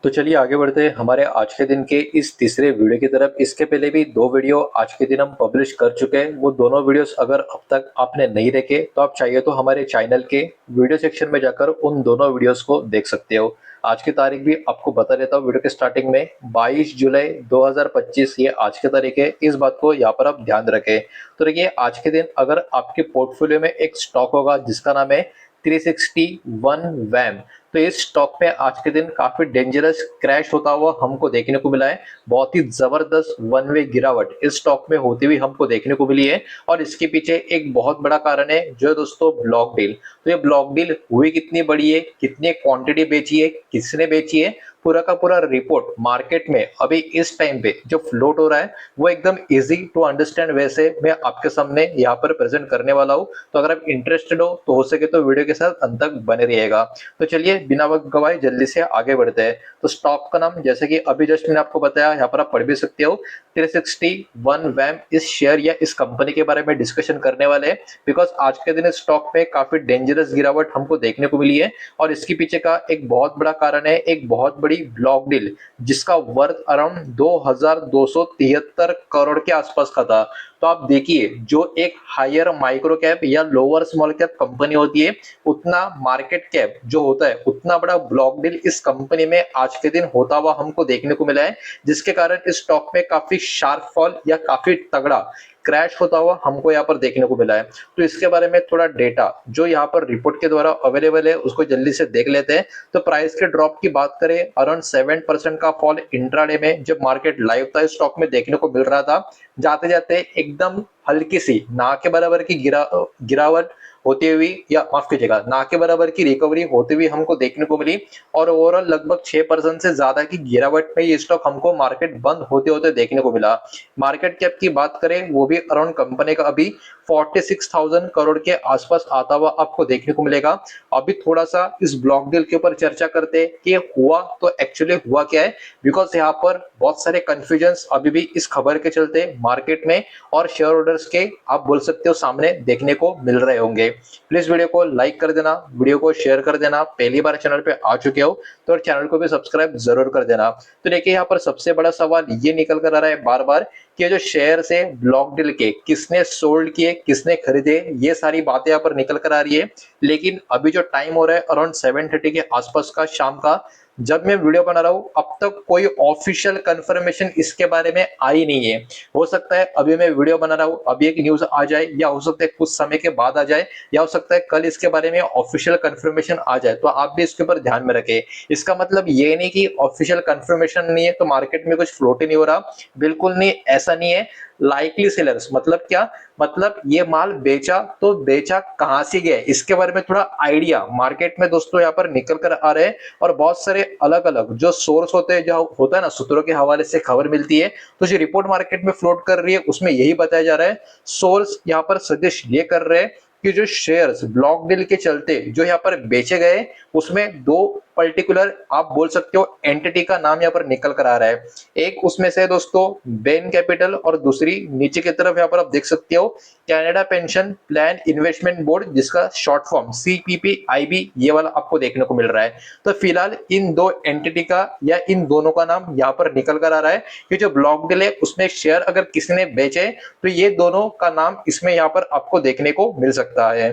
तो चलिए आगे बढ़ते हैं हमारे आज के दिन के इस तीसरे वीडियो की तरफ। इसके पहले भी दो वीडियो आज के दिन हम पब्लिश कर चुके हैं। वो दोनों वीडियोस अगर अब तक आपने नहीं देखे तो आप चाहिए तो हमारे चैनल के वीडियो सेक्शन में जाकर उन दोनों वीडियोस को देख सकते हो। आज की तारीख भी आपको बता देता हूँ वीडियो के स्टार्टिंग में, 22 जुलाई 2025 ये आज की तारीख है। इस बात को यहाँ पर आप ध्यान रखें। तो देखिए आज के दिन अगर आपके पोर्टफोलियो में एक स्टॉक होगा जिसका नाम है 361 वैम, तो इस स्टॉक में आज के दिन काफी डेंजरस क्रैश होता हुआ हमको देखने को मिला है। बहुत ही जबरदस्त वन वे गिरावट इस स्टॉक में होती हुई हमको देखने को मिली है। और इसके पीछे एक बहुत बड़ा कारण है जो है दोस्तों ब्लॉक डील। तो ये ब्लॉक डील हुई कितनी बड़ी है, कितनी क्वांटिटी बेची है, किसने बेची है, पूरा का पूरा रिपोर्ट मार्केट में अभी इस टाइम पे जो फ्लोट हो रहा है वो एकदम इजी टू अंडरस्टैंड वैसे मैं आपके सामने यहाँ पर प्रेजेंट करने वाला हूँ। तो अगर आप इंटरेस्टेड हो तो हो सके तो वीडियो के साथ अंत तक बने रहिएगा। तो चलिए बिना वक्त गवाए जल्दी से आगे बढ़ते हैं। तो स्टॉक का नाम जैसे कि अभी जस्ट मैंने आपको बताया, यहाँ पर आप पढ़ भी सकते हो। 361 वैम इस शेयर या इस कंपनी के बारे में डिस्कशन करने वाले हैं, बिकॉज आज के दिन इस स्टॉक में काफी डेंजरस गिरावट हमको देखने को मिली है। और इसके पीछे का एक बहुत बड़ा कारण है एक बहुत बड़ी ब्लॉक डील जिसका वर्थ अराउंड 2273 करोड़ के आसपास का था। तो आप देखिए जो एक हायर माइक्रो कैप या लोअर स्मॉल कैप कंपनी होती है उतना मार्केट कैप जो होता है उतना बड़ा ब्लॉक डील इस कंपनी में आज के दिन होता हुआ हमको देखने को मिला है, जिसके कारण इस स्टॉक में काफी शार्प फॉल या काफी तगड़ा क्रैश होता हुआ हमको यहाँ पर देखने को मिला है। तो इसके बारे में थोड़ा डेटा जो यहाँ पर रिपोर्ट के द्वारा अवेलेबल है उसको जल्दी से देख लेते हैं। तो प्राइस के ड्रॉप की बात करें, अराउंड 7% का फॉल इंट्राडे में जब मार्केट लाइव था स्टॉक में देखने को मिल रहा था। जाते जाते एकदम हल्की सी ना के बराबर की गिरावट होती हुई, या माफ कीजिएगा ना के बराबर की रिकवरी होती हुई हमको देखने को मिली। और ओवरऑल लगभग 6% से ज्यादा की गिरावट में ये स्टॉक हमको मार्केट बंद होते होते देखने को मिला। मार्केट कैप की बात करें वो भी अराउंड कंपनी का अभी 46,000 करोड़ के आसपास आता हुआ आपको देखने को मिलेगा। अभी थोड़ा सा इस ब्लॉक डील के ऊपर चर्चा करते हैं कि हुआ तो एक्चुअली हुआ क्या है, बिकॉज यहाँ पर बहुत सारे कंफ्यूजन अभी भी इस खबर के चलते मार्केट में और शेयर होल्डर्स के आप बोल सकते हो सामने देखने को मिल रहे होंगे। प्लीज वीडियो को लाइक कर देना, वीडियो को शेयर कर देना, पहली बार चैनल पे आ चुके हो तो चैनल को भी सब्सक्राइब जरूर कर देना। तो देखिए यहाँ पर सबसे बड़ा सवाल ये निकल कर आ रहा है बार बार कि जो शेयर से ब्लॉक डील के किसने सोल्ड किए किसने खरीदे, ये सारी बातें यहाँ पर निकल कर आ रही है। लेकिन अभी जो टाइम हो रहा है अराउंड 7:30 के आसपास का शाम का, जब मैं वीडियो बना रहा हूं अब तक कोई ऑफिशियल कंफर्मेशन इसके बारे में आई नहीं है। हो सकता है अभी मैं वीडियो बना रहा हूं अभी एक न्यूज आ जाए, या हो सकता है कुछ समय के बाद आ जाए, या हो सकता है कल इसके बारे में ऑफिशियल कंफर्मेशन आ जाए। तो आप भी इसके ऊपर ध्यान में रखें। इसका मतलब ये नहीं कि ऑफिशियल कंफर्मेशन नहीं है तो मार्केट में कुछ फ्लोट ही नहीं हो रहा, बिल्कुल नहीं, ऐसा नहीं है। लाइकली सेलर्स मतलब क्या, मतलब ये माल बेचा तो बेचा कहां से गया इसके बारे में थोड़ा आइडिया मार्केट में दोस्तों यहाँ पर निकल कर आ रहे हैं। और बहुत सारे अलग अलग जो सोर्स होते हैं, जो होता है ना सूत्रों के हवाले से खबर मिलती है, तो जो रिपोर्ट मार्केट में फ्लोट कर रही है उसमें यही बताया जा रहा है। सोर्स यहाँ पर सजेस्ट ये कर रहे हैं कि जो शेयर्स ब्लॉक डील के चलते जो यहाँ पर बेचे गए उसमें दो पर्टिकुलर आप बोल सकते हो एंटिटी का नाम यहाँ पर निकल कर आ रहा है। एक उसमें से दोस्तों बेन कैपिटल और दूसरी नीचे की तरफ यहाँ पर आप देख सकते हो Canada pension plan investment board, जिसका शॉर्ट फॉर्म CPPIB ये वाला आपको देखने को मिल रहा है। तो फिलहाल इन दो एंटिटी का या इन दोनों का नाम यहाँ पर निकल कर आ रहा है कि जो ब्लॉक डील है उसमें शेयर अगर किसी ने बेचे तो ये दोनों का नाम इसमें यहाँ पर आपको देखने को मिल सकता है।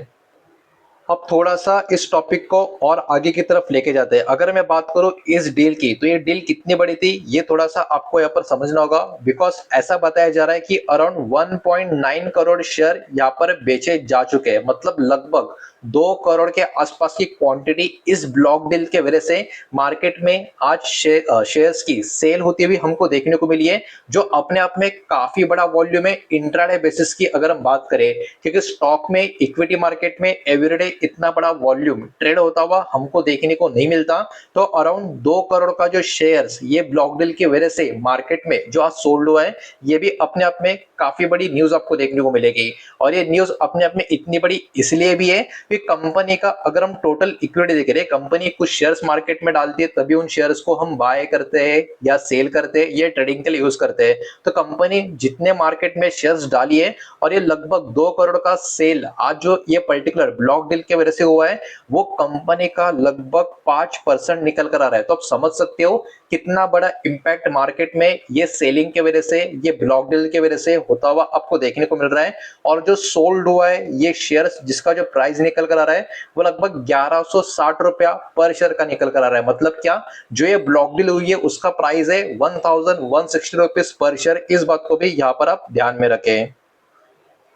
अब थोड़ा सा इस टॉपिक को और आगे की तरफ लेके जाते हैं। अगर मैं बात करूं इस डील की तो ये डील कितनी बड़ी थी ये थोड़ा सा आपको यहाँ पर समझना होगा, बिकॉज ऐसा बताया जा रहा है कि अराउंड 1.9 करोड़ शेयर यहाँ पर बेचे जा चुके हैं। मतलब लगभग 2 करोड़ के आसपास की क्वांटिटी इस ब्लॉक डील के वजह से मार्केट में आज शेयर्स की सेल होती हुई हमको देखने को मिली है, जो अपने आप में काफी बड़ा वॉल्यूम है इंट्राडे बेसिस की अगर हम बात करें। क्योंकि स्टॉक में इक्विटी मार्केट में एवरीडे इतना बड़ा वॉल्यूम ट्रेड होता हुआ हमको देखने को नहीं मिलता। तो अराउंड 2 करोड़ का जो शेयर्स ये ब्लॉक डील की वजह से मार्केट में जो आज सोल्ड हुआ है, ये भी अपने आप में काफी बड़ी न्यूज आपको देखने को मिलेगी। और ये न्यूज अपने आप में इतनी बड़ी इसलिए भी है फिर कंपनी का अगर हम टोटल इक्विटी देख रहे हैं, कंपनी कुछ शेयर्स मार्केट में डालती है तभी उन शेयर्स को हम बाय करते हैं या सेल करते हैं, ये ट्रेडिंग के लिए यूज करते हैं। तो कंपनी जितने मार्केट में शेयर्स डाली है और ये लगभग 2 करोड़ का सेल आज जो ये पर्टिकुलर ब्लॉक डील की वजह से हुआ है, वो कंपनी का लगभग 5% निकल कर आ रहा है। तो आप समझ सकते हो कितना बड़ा इंपैक्ट मार्केट में ये सेलिंग के वजह से, ये ब्लॉक डील के वजह से होता हुआ आपको देखने को मिल रहा है। और जो सोल्ड हुआ है ये शेयर्स, जिसका जो प्राइस निकल कर आ रहा है वो लगभग 1160 रुपया पर शेयर का निकल कर आ रहा है। मतलब क्या, जो ये ब्लॉक डील हुई है उसका प्राइस है 1160 रुपीज पर शेयर। इस बात को भी यहाँ पर आप ध्यान में रखें।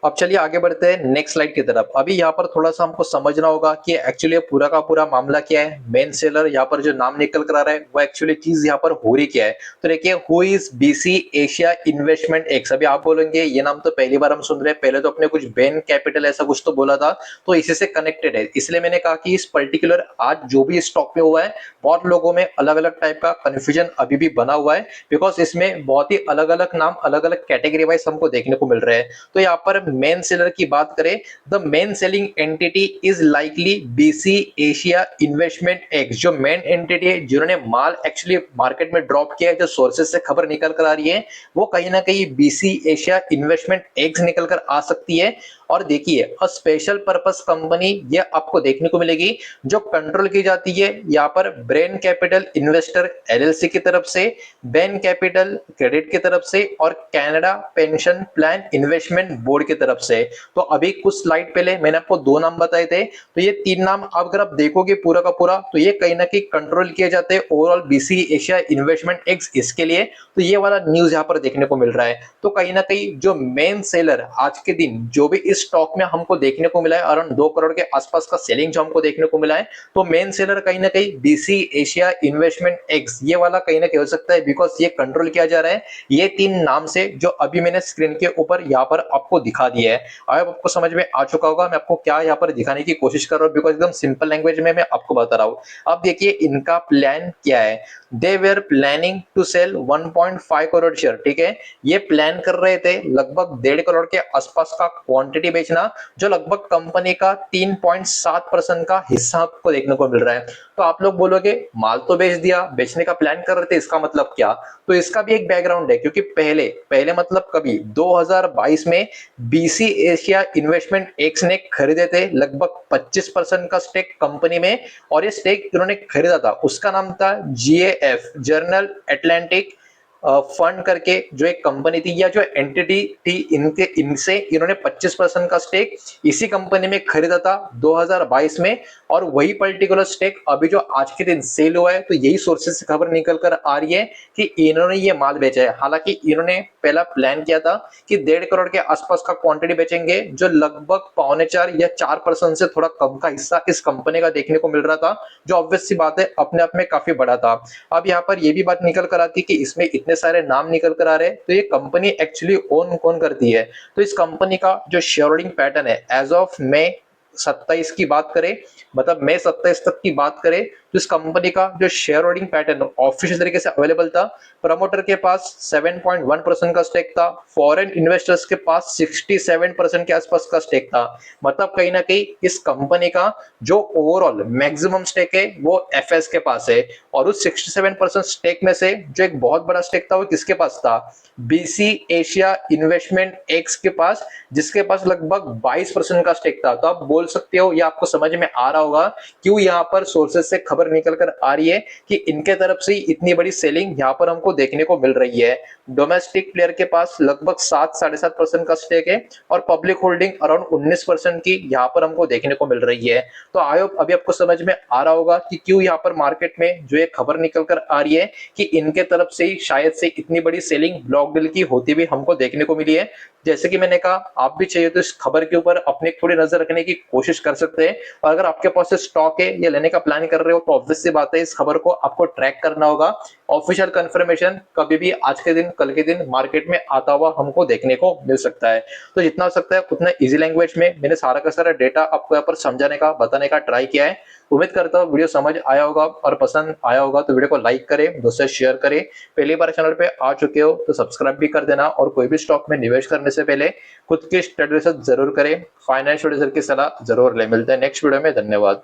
अब चलिए आगे बढ़ते हैं नेक्स्ट स्लाइड की तरफ। अभी यहाँ पर थोड़ा सा हमको समझना होगा कि एक्चुअली पूरा का पूरा मामला क्या है। मेन सेलर यहाँ पर जो नाम निकल कर आ रहा है वो एक्चुअली चीज यहाँ पर हो रही क्या है। तो देखिए, who is BC Asia investment x. अभी आप बोलेंगे ये नाम तो पहली बार हम सुन रहे हैं, पहले तो अपने कुछ बेन कैपिटल ऐसा कुछ तो बोला था, तो इसी से कनेक्टेड है। इसलिए मैंने कहा कि इस पर्टिकुलर आज जो भी स्टॉक में हुआ है, बहुत लोगों में अलग अलग टाइप का कंफ्यूजन अभी भी बना हुआ है, बिकॉज इसमें बहुत ही अलग अलग नाम, अलग अलग कैटेगरी वाइज हमको देखने को मिल रहे हैं। तो यहाँ पर मेन सेलर की बात करें, the main selling entity is likely BC Asia investment x. जो मेन एंटिटी है जिन्होंने माल एक्चुअली मार्केट में ड्रॉप किया है, जो सोर्सेस से खबर निकल कर आ रही है, वो कहीं ना कहीं बीसी एशिया इन्वेस्टमेंट एक्स निकल कर आ सकती है। और देखिए, अ स्पेशल पर्पस कंपनी ये आपको देखने को मिलेगी जो कंट्रोल की जाती है यहाँ पर ब्रेन कैपिटल इन्वेस्टर एलएलसी की तरफ से, बेन कैपिटल क्रेडिट की तरफ से और Canada pension plan investment board की तरफ से। तो अभी कुछ स्लाइड पहले मैंने आपको 2 नाम बताए थे, तो ये 3 नाम अगर आप देखोगे पूरा का पूरा, तो ये कहीं ना कहीं कंट्रोल किए जाते हैं overall BC Asia investment x इसके लिए। तो ये वाला न्यूज यहाँ पर देखने को मिल रहा है। तो कहीं ना कहीं जो मेन सेलर आज के दिन जो भी इस स्टॉक में हमको देखने को मिला है, अराउंड 2 करोड़ के आसपास का सेलिंग जो हमको देखने को मिला है, तो मेन सेलर कहीं ना कहीं बीसी एशिया इन्वेस्टमेंट एक्स ये वाला कहीं ना कहीं हो सकता है, बिकॉज ये कंट्रोल किया जा रहा है ये 3 नाम से जो अभी मैंने स्क्रीन के ऊपर यहाँ पर आपको दिखा दिया है। अब आपको समझ में आ चुका होगा मैं आपको क्या यहाँ पर दिखाने की कोशिश कर रहा हूँ, बिकॉज एकदम सिंपल लैंग्वेज में मैं आपको बता रहा हूँ। अब देखिए इनका प्लान क्या है। They were planning to sell 1.5 crore share, ठीक है। ये प्लान कर रहे थे लगभग 1.5 करोड़ के आसपास का क्वांटिटी बेचना, जो लगभग कंपनी का 3.7% का हिस्सा आपको देखने को मिल रहा है। तो आप लोग बोलोगे माल तो बेच दिया, बेचने का प्लान कर रहे थे, इसका मतलब क्या। तो इसका भी एक बैकग्राउंड है, क्योंकि पहले पहले मतलब कभी 2022 में बीसी एशिया इन्वेस्टमेंट एक्स ने खरीदे थे लगभग 25% का स्टेक कंपनी में। और ये स्टेक इन्होंने खरीदा था, उसका नाम था जीएएफ, जर्नल एटलांटिक फंड करके जो एक कंपनी थी या जो एंटिटी थी, इनके इनसे इन्होंने 25% का स्टेक इसी कंपनी में खरीदा था 2022 में। और वही पर्टिकुलर स्टेक अभी जो आज के दिन सेल हुआ है, तो यही सोर्सेज से खबर निकल कर आ रही है कि इन्होंने ये माल बेचा है। हालांकि इन्होंने पहला प्लान किया था कि 1.5 करोड़ के आसपास का क्वांटिटी बेचेंगे, जो लगभग 4.25 या 4% से थोड़ा कम का हिस्सा इस कंपनी का देखने को मिल रहा था, जो ऑब्वियस सी बात है अपने आप में काफी बड़ा था। अब यहाँ पर ये भी बात निकल कर आती कि इसमें इतने सारे नाम निकल कर आ रहे हैं, तो ये कंपनी एक्चुअली ओन कौन करती है। तो इस कंपनी का जो शेयर होल्डिंग पैटर्न है एज ऑफ मई 27 की बात करें, मतलब मई 27 तक की बात करें, तो इस कंपनी का जो शेयर होल्डिंग पैटर्न ऑफिशियल तरीके से अवेलेबल था, प्रमोटर के पास 7.1% का स्टेक था, फॉरेन इन्वेस्टर्स के पास 67% के आसपास का स्टेक था। मतलब कहीं ना कहीं इस कंपनी का जो ओवरऑल मैक्सिमम स्टेक है वो एफएस के पास है। और उस 67% स्टेक में से जो एक बहुत बड़ा स्टेक था वो किसके पास था, बीसी एशिया इन्वेस्टमेंट एक्स के पास, जिसके पास लगभग 22% का स्टेक था। तो आप बोल सकते हो, या आपको समझ में आ रहा होगा क्यों यहाँ पर सोर्सेज से खबर निकल कर आ रही है कि इनके तरफ से इतनी बड़ी सेलिंग यहाँ पर हमको देखने को मिल रही है। डोमेस्टिक प्लेयर के पास लगभग 7-7.5% का स्टेक है और पब्लिक होल्डिंग अराउंड 19% की यहाँ पर हमको देखने को मिल रही है। तो आई होप अभी आपको समझ में आ रहा होगा कि क्यों यहाँ पर मार्केट में जो एक खबर निकल कर आ रही है कि इनके तरफ से ही शायद से इतनी बड़ी सेलिंग ब्लॉक डील की होती भी हमको देखने को मिली है। जैसे कि मैंने कहा, आप भी चाहिए तो इस खबर के ऊपर अपनी थोड़ी नजर रखने की कोशिश कर सकते हैं। और अगर आपके पास स्टॉक है या लेने का प्लान कर रहे हो, तो ऑब्वियस सी बात है इस खबर को आपको ट्रैक करना होगा ऑफिशियल कंफर्मेशन कभी भी आज के दिन कल के दिन मार्केट में आता हुआ हमको देखने को मिल सकता है। तो जितना हो सकता है उतना इजी लैंग्वेज में मैंने सारा का सारा डेटा आपको यहाँ पर समझाने का बताने का ट्राई किया है। उम्मीद करता हूँ वीडियो समझ आया होगा और पसंद आया होगा तो वीडियो को लाइक करें, दोस्तों से शेयर करें। पहली बार चैनल पे आ चुके हो तो सब्सक्राइब भी कर देना और कोई भी स्टॉक में निवेश करने से पहले खुद की स्टडी रिसर्च जरूर करें, फाइनेंशियल एडवाइजर की सलाह जरूर ले। मिलते हैं नेक्स्ट वीडियो में, धन्यवाद।